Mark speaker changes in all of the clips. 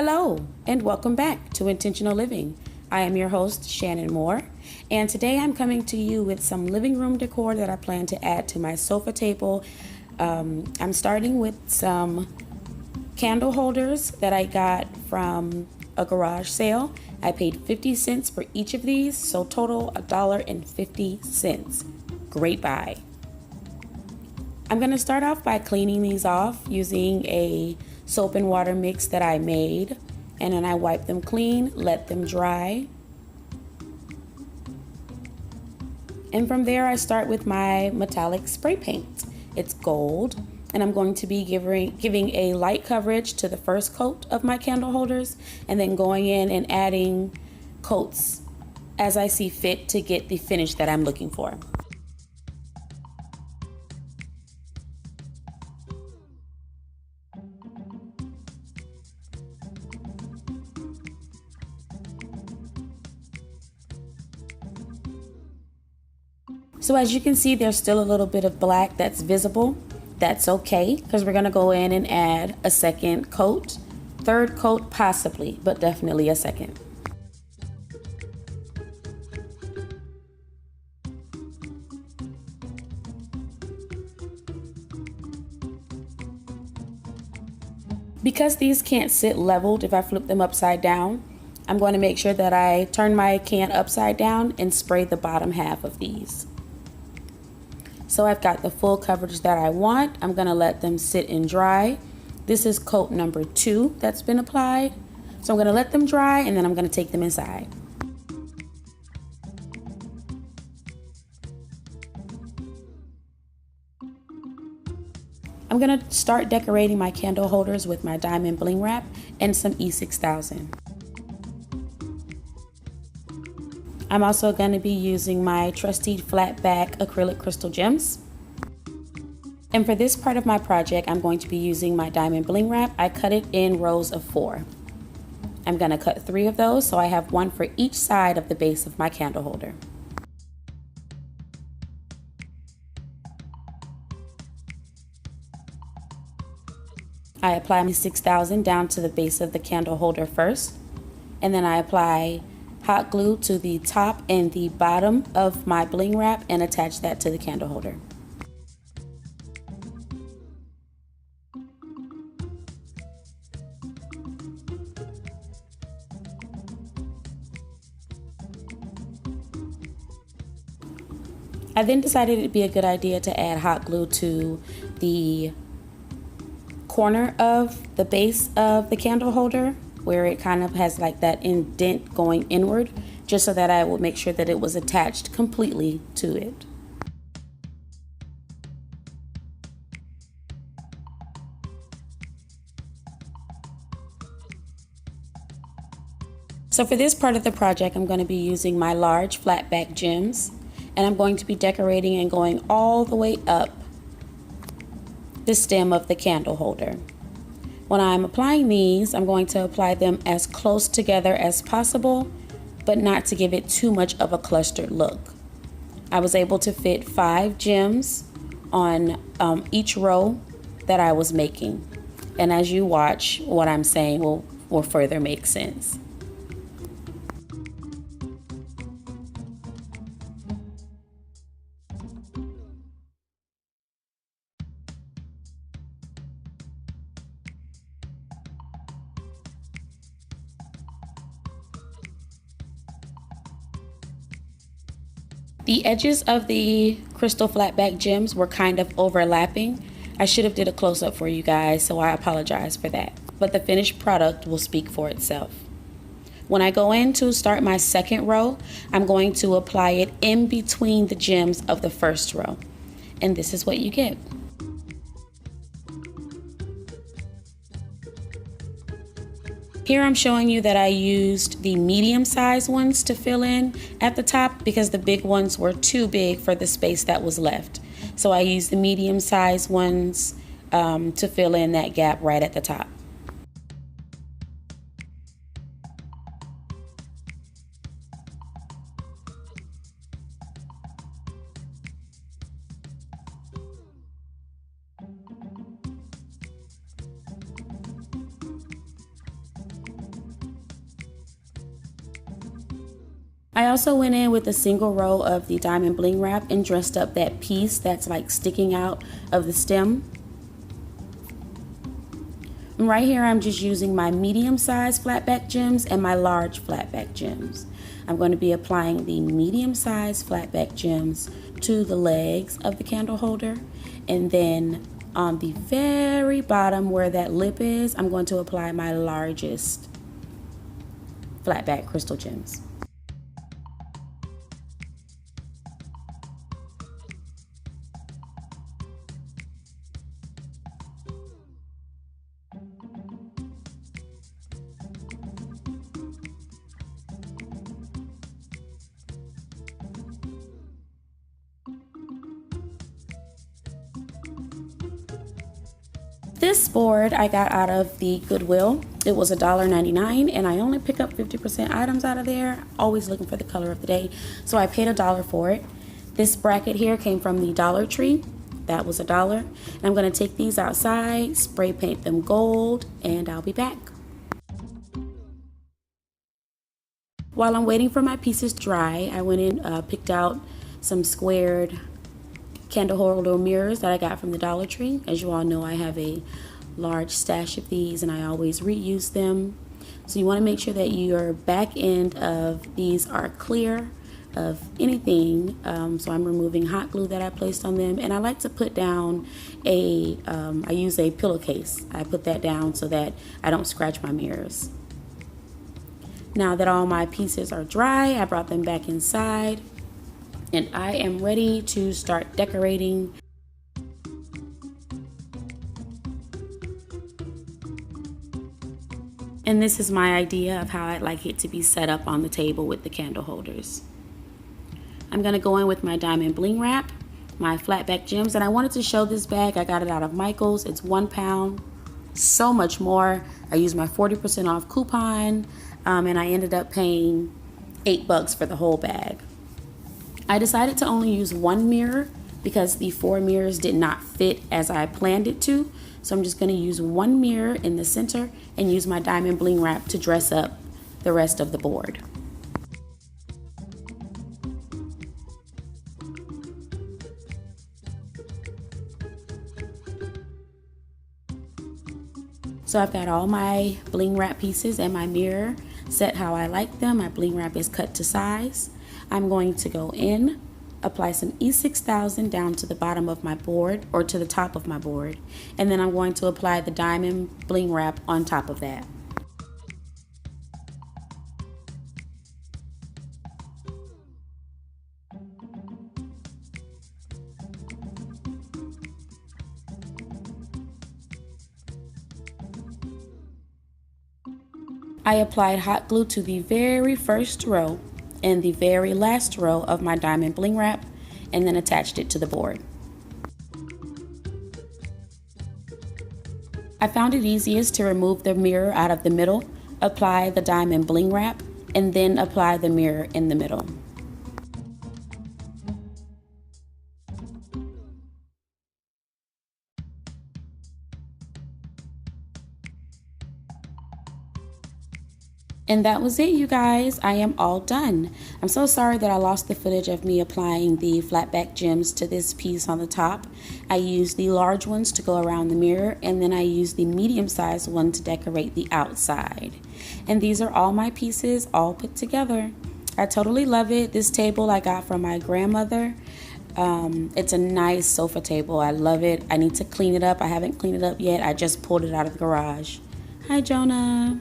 Speaker 1: Hello, and welcome back to Intentional Living. I am your host, Shannon Moore, and today I'm coming to you with some living room decor that I plan to add to my sofa table. I'm starting with some candle holders that I got from a garage sale. I paid 50 cents for each of these, so total $1.50. Great buy. I'm going to start off by cleaning these off using a soap and water mix that I made, and then I wipe them clean, let them dry. And from there I start with my metallic spray paint. It's gold, and I'm going to be giving a light coverage to the first coat of my candle holders, and then going in and adding coats as I see fit to get the finish that I'm looking for. So as you can see, there's still a little bit of black that's visible. That's okay, because we're gonna go in and add a second coat, third coat possibly, but definitely a second. Because these can't sit leveled if I flip them upside down, I'm going to make sure that I turn my can upside down and spray the bottom half of these. So I've got the full coverage that I want. I'm gonna let them sit and dry. This is coat number 2 that's been applied. So I'm gonna let them dry, and then I'm gonna take them inside. I'm gonna start decorating my candle holders with my diamond bling wrap and some E6000. I'm also going to be using my trusty flat back acrylic crystal gems. And for this part of my project, I'm going to be using my diamond bling wrap. I cut it in rows of 4. I'm going to cut 3 of those, so I have 1 for each side of the base of my candle holder. I apply my 6000 down to the base of the candle holder first, and then I apply hot glue to the top and the bottom of my bling wrap and attach that to the candle holder. I then decided it'd be a good idea to add hot glue to the corner of the base of the candle holder, where it kind of has like that indent going inward, just so that I will make sure that it was attached completely to it. So for this part of the project, I'm going to be using my large flat back gems, and I'm going to be decorating and going all the way up the stem of the candle holder. When I'm applying these, I'm going to apply them as close together as possible, but not to give it too much of a clustered look. I was able to fit 5 gems on each row that I was making. And as you watch, what I'm saying will further make sense. The edges of the crystal flatback gems were kind of overlapping. I should have did a close-up for you guys, so I apologize for that. But the finished product will speak for itself. When I go in to start my second row, I'm going to apply it in between the gems of the first row. And this is what you get. Here I'm showing you that I used the medium-sized ones to fill in at the top because the big ones were too big for the space that was left. So I used the medium-sized ones to fill in that gap right at the top. I also went in with a single row of the diamond bling wrap and dressed up that piece that's like sticking out of the stem. And right here I'm just using my medium-sized flat back gems and my large flat back gems. I'm going to be applying the medium-sized flat back gems to the legs of the candle holder, and then on the very bottom where that lip is, I'm going to apply my largest flat back crystal gems. This board I got out of the Goodwill. It was $1.99 and I only pick up 50% items out of there. Always looking for the color of the day. So I paid $1 for it. This bracket here came from the Dollar Tree. That was $1. And I'm gonna take these outside, spray paint them gold, and I'll be back. While I'm waiting for my pieces to dry, I went in, picked out some squared candle holder mirrors that I got from the Dollar Tree. As you all know, I have a large stash of these and I always reuse them. So you want to make sure that your back end of these are clear of anything. So I'm removing hot glue that I placed on them, and I like to put down I use a pillowcase. I put that down so that I don't scratch my mirrors. Now that all my pieces are dry, I brought them back inside. And I am ready to start decorating. And this is my idea of how I'd like it to be set up on the table with the candle holders. I'm gonna go in with my diamond bling wrap, my flat back gems, and I wanted to show this bag. I got it out of Michael's. It's £1, so much more. I used my 40% off coupon, and I ended up paying $8 for the whole bag. I decided to only use one mirror because the 4 mirrors did not fit as I planned it to. So I'm just going to use one mirror in the center and use my diamond bling wrap to dress up the rest of the board. So I've got all my bling wrap pieces and my mirror set how I like them. My bling wrap is cut to size. I'm going to go in, apply some E6000 down to the bottom of my board, or to the top of my board, and then I'm going to apply the diamond bling wrap on top of that. I applied hot glue to the very first row and the very last row of my diamond bling wrap, and then attached it to the board. I found it easiest to remove the mirror out of the middle, apply the diamond bling wrap, and then apply the mirror in the middle. And that was it, you guys. I am all done. I'm so sorry that I lost the footage of me applying the flat back gems to this piece on the top. I used the large ones to go around the mirror, and then I used the medium-sized one to decorate the outside. And these are all my pieces all put together. I totally love it. This table I got from my grandmother. It's a nice sofa table. I love it. I need to clean it up. I haven't cleaned it up yet. I just pulled it out of the garage. Hi, Jonah.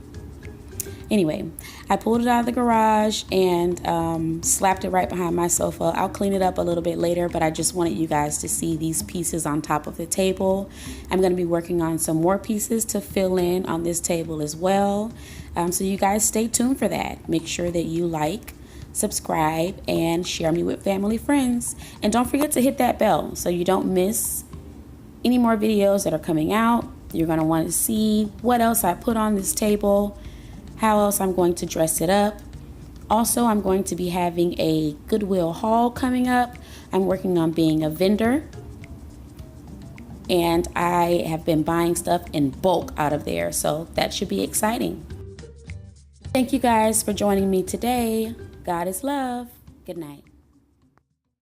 Speaker 1: Anyway, I pulled it out of the garage and slapped it right behind my sofa. I'll clean it up a little bit later, but I just wanted you guys to see these pieces on top of the table. I'm going to be working on some more pieces to fill in on this table as well. So you guys stay tuned for that. Make sure that you like, subscribe, and share me with family friends. And don't forget to hit that bell so you don't miss any more videos that are coming out. You're going to want to see what else I put on this table, how else I'm going to dress it up. Also, I'm going to be having a Goodwill haul coming up. I'm working on being a vendor, and I have been buying stuff in bulk out of there, so that should be exciting. Thank you guys for joining me today. God is love. Good night.